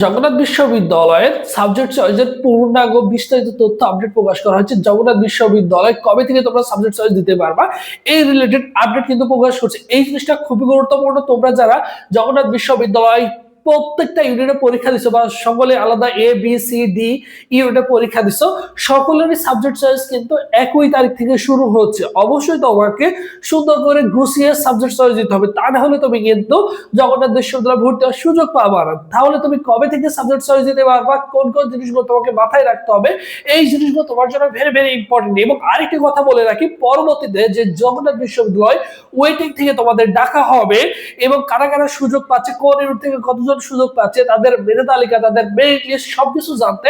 জগন্নাথ বিশ্ববিদ্যালয়ের সাবজেক্ট চয়েসের পূর্ণাঙ্গ বিস্তারিত তথ্য আপডেট প্রকাশ করা হয়েছে। জগন্নাথ বিশ্ববিদ্যালয় কবে থেকে তোমরা সাবজেক্ট চয়েস দিতে পারবা এই রিলেটেড আপডেট কিন্তু প্রকাশ করছে। এই জিনিসটা খুবই গুরুত্বপূর্ণ। তোমরা যারা জগন্নাথ বিশ্ববিদ্যালয় প্রত্যেকটা ইউনিটে পরীক্ষা দিছো বা সকলে আলাদা এ বি সি ডি ইউনিটে পরীক্ষা দিছো, সকলেরই সাবজেক্ট চয়েস কিন্তু একই তারিখ থেকে শুরু হচ্ছে। অবশ্যই তোমাকে সুন্দর করে গুছিয়ে সাবজেক্ট চয়েস দিতে হবে, তা না হলে তুমি কিন্তু জগন্নাথ বিশ্ববিদ্যালয়ে ভর্তি হওয়ার সুযোগ পাবা না। তাহলে তুমি কবে থেকে সাবজেক্ট চয়েস দিতে পারবা, কোন কোন জিনিসগুলো তোমাকে মাথায় রাখতে হবে, এই জিনিসগুলো তোমার জন্য ভেরি ভেরি ইম্পর্টেন্ট। এবং আরেকটি কথা বলে রাখি, পরবর্তীতে যে জগন্নাথ বিশ্ববিদ্যালয় ওয়েটিং থেকে তোমাদের ডাকা হবে এবং কারা কারা সুযোগ পাচ্ছে, কোন ইউনিট থেকে কতজন সুযোগ পাচ্ছে, তাদের মেধা তালিকা, তাদের মেরিট লিস্ট সবকিছু জানতে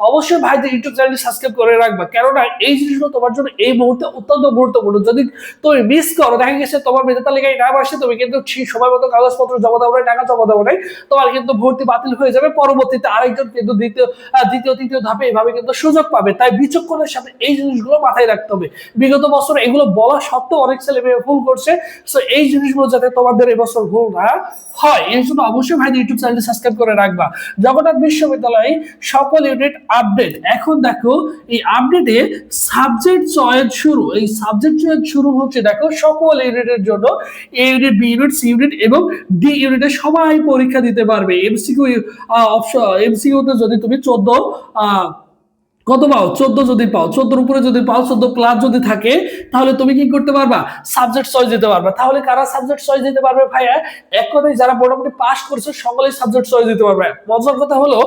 অবশ্যই ভাইদের ইউটিউব চ্যানেলটি সাবস্ক্রাইব করে রাখবা। কেননা এই জিনিসগুলো তোমার জন্য এই মুহূর্তে অত্যন্ত গুরুত্বপূর্ণ। যদি তুমি মিস করো, দেখা গেছে তোমার মেধা তালিকায় নাম আসে, তুমি কিন্তু সময় মতো কাগজপত্র জমা দাও নাই, টাকা জমা দাও নাই, তোমার কিন্তু ভর্তি বাতিল হয়ে যাবে। পরবর্তীতে আরেকজন কিন্তু দ্বিতীয় তৃতীয় ধাপে এভাবে কিন্তু সুযোগ পাবে। তাই বিচক্ষণের সাথে এই জিনিসগুলো মাথায় রাখতে হবে। বিগত বছর এগুলো বলা সত্ত্বেও অনেক ছেলে মেয়ে ভুল করছে। সো এই জিনিসগুলো যাতে তোমাদের এবছর ভুল না হয়, এই জন্য অবশ্যই ভাই ইউটিউব চ্যানেলটি সাবস্ক্রাইব করে রাখবা। জগন্নাথ বিশ্ববিদ্যালয়ে সকল ইউনিট আপডেট। এখন দেখো এই আপডেটে সাবজেক্ট চয়েস শুরু, এই সাবজেক্ট চয়েস শুরু হচ্ছে দেখো সকল ইউনিটের জন্য। A unit, B unit, C unit এবং ডি ইউনিটে সবাই পরীক্ষা দিতে পারবে। এমসিকিউ অপশন, এমসিকিউ তে যদি তুমি 14 কত পাও, 14 যদি পাও, 14 উপরে যদি পাও, 14 প্লাস যদি থাকে, তাহলে তুমি কি করতে পারবা, সাবজেক্ট চয়েস দিতে পারবা। তাহলে কারা সাবজেক্ট চয়েস দিতে পারবে ভাইয়া? এক কথায় যারা মোটামুটি পাস করছে সকলেই সাবজেক্ট চয়েস দিতে পারবে। মজার কথা হলো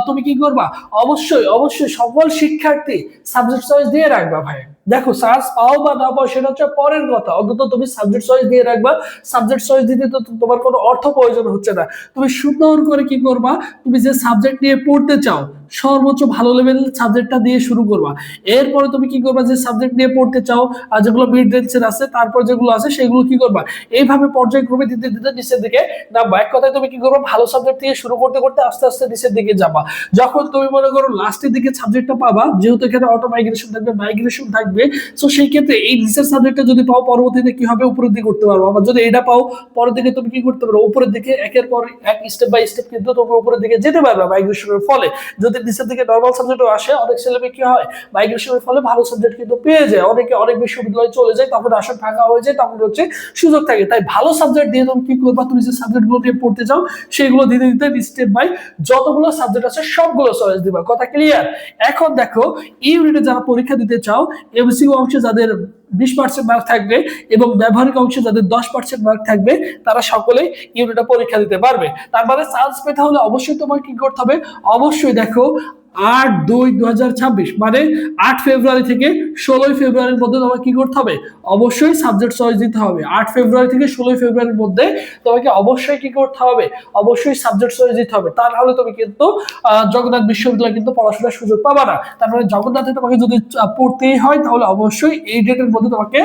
তুমি কি করবা, অবশ্যই অবশ্যই সকল শিক্ষার্থী সাবজেক্ট চয়েস দিয়ে রাখবা ভাইয়া। দেখো চান্স পাও বা না পাও সেটা হচ্ছে পরের কথা, অন্তত তুমি সাবজেক্ট চয়েস দিয়ে রাখবা। সাবজেক্ট চয়েস দিতে তো তোমার কোনো অর্থ প্রয়োজন হচ্ছে না। তুমি সুন্দর করে কি করবা, তুমি যে সাবজেক্ট নিয়ে পড়তে চাও সর্বোচ্চ ভালো লেভেল সাবজেক্টটা দিয়ে শুরু করবা। এরপরে তুমি কি করবা, যে সাবজেক্ট নিয়ে পড়তে চাও আর যেগুলো মিড রেঞ্জের আছে, তারপর যেগুলো আছে সেগুলো কি করবা, এইভাবে পর্যায়ক্রমে দিতে দিতে নিচের দিকে নামবা। এক কথায় তুমি কি করবা, ভালো সাবজেক্ট থেকে শুরু করতে করতে আস্তে আস্তে নিচের দিকে যাবা। যখন তুমি মনে করো লাস্টের দিকে সাবজেক্টটা পাবা, যেহেতু এখানে অটো মাইগ্রেশন থাকবে, মাইগ্রেশন থাকবে, তো সেই ক্ষেত্রে এই নিচের সাবজেক্টটা যদি পাও পরবর্তীতে কি হবে, উপরের দিকে উঠতে পারবো। আবার যদি এটা পাও পরের দিকে তুমি কি করতে পারো, উপরের দিকে একের পর এক স্টেপ বাই স্টেপ কিন্তু তুমি উপরের দিকে যেতে পারবে মাইগ্রেশনের ফলে। যদি নিচের দিকে নরমাল সাবজেক্টও আসে, অনেক ছেলেমেয়ে কি হয় মাইগ্রেশনের ফলে ভালো সাবজেক্ট কিন্তু পেয়ে যায়, অনেকে অনেক বিশ্ববিদ্যালয়ে চলে যায়, তখন আসন ফাঁকা হয়ে যায়, তখন হচ্ছে সুযোগ থাকে। তাই ভালো সাবজেক্ট দিয়ে তুমি কি করবা, তুমি যে সাবজেক্টগুলো নিয়ে পড়তে চাও সেগুলো দিতে দিতে স্টেপ বাই যতগুলো সাবজেক্ট আছে সবগুলো চয়েস দিবা। কথা ক্লিয়ার? এখন দেখো ইউনিটে যারা পরীক্ষা দিতে চাও, এমসিকিউ অংশে যাদের 20% মার্ক থাকবে এবং ব্যবহারিক অংশে যাদের 10% মার্ক থাকবে, তারা সকলেই ইউনিটে পরীক্ষা দিতে পারবে। তার মানে চান্স পেতে হলে অবশ্যই তোমাকে কি করতে হবে, অবশ্যই দেখো 8/2/2026 মানে 8 ফেব্রুয়ারি থেকে 16 ফেব্রুয়ারির মধ্যে তোমাকে কি করতে হবে, অবশ্যই সাবজেক্ট চয়েস দিতে হবে। 8 ফেব্রুয়ারি থেকে 16 ফেব্রুয়ারির মধ্যে তোমাকে অবশ্যই কি করতে হবে, অবশ্যই সাবজেক্ট চয়েস দিতে হবে। তা না হলে তুমি কিন্তু জগন্নাথ বিশ্ববিদ্যালয়ে কিন্তু পড়াশোনার সুযোগ পাবা না। তার মানে জগন্নাথে তোমাকে যদি পড়তেই হয় তাহলে অবশ্যই এই ডেটের মধ্যে তোমাকে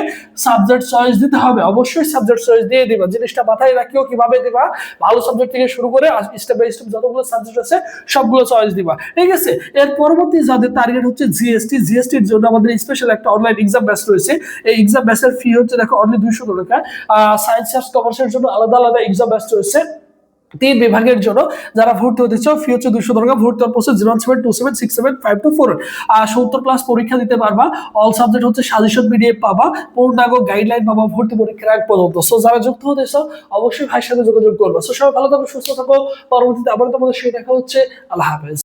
সাবজেক্ট চয়েস দিতে হবে। অবশ্যই সাবজেক্ট চয়েস দিয়ে দিবা। জিনিসটা মাথায় রাখিও কিভাবে দিবা, ভালো সাবজেক্ট থেকে শুরু করে স্টেপ বাই স্টেপ যতগুলো সাবজেক্ট আছে সবগুলো চয়েস দিবা। ঠিক আছে? এর পরবর্তী যাদের টার্গেট হচ্ছে জিএসটি, জিএসটির জন্য আমাদের স্পেশাল একটা অনলাইন এক্সাম ব্যাচ রয়েছে। এই এক্সাম ব্যাচের ফি হচ্ছে দেখো অনলি 200 টাকা। সায়েন্স আর কমার্সের জন্য আলাদা আলাদা এক্সাম ব্যাচ রয়েছে। 3 বিভাগের জন্য যারা ভর্তি হতে চাও ফি হচ্ছে 200 টাকা। ভর্তি হওয়ার প্রসেস 072767524। আর 70 প্লাস পরীক্ষা দিতে পারবা। অল সাবজেক্ট হচ্ছে সাজেশন পিডিএফ পাবা, পূর্ণাঙ্গ গাইডলাইন পাবা ভর্তি পরীক্ষার আগ পর্যন্ত। সো যারা যুক্ত হতে চাও অবশ্যই ভাইয়ের সাথে যোগাযোগ করবা। সো সবাই ভালো থাকো, সুস্থ থাকো। পরবর্তীতে আবার তোমাদের সাথে দেখা হচ্ছে। আল্লাহ হাফেজ।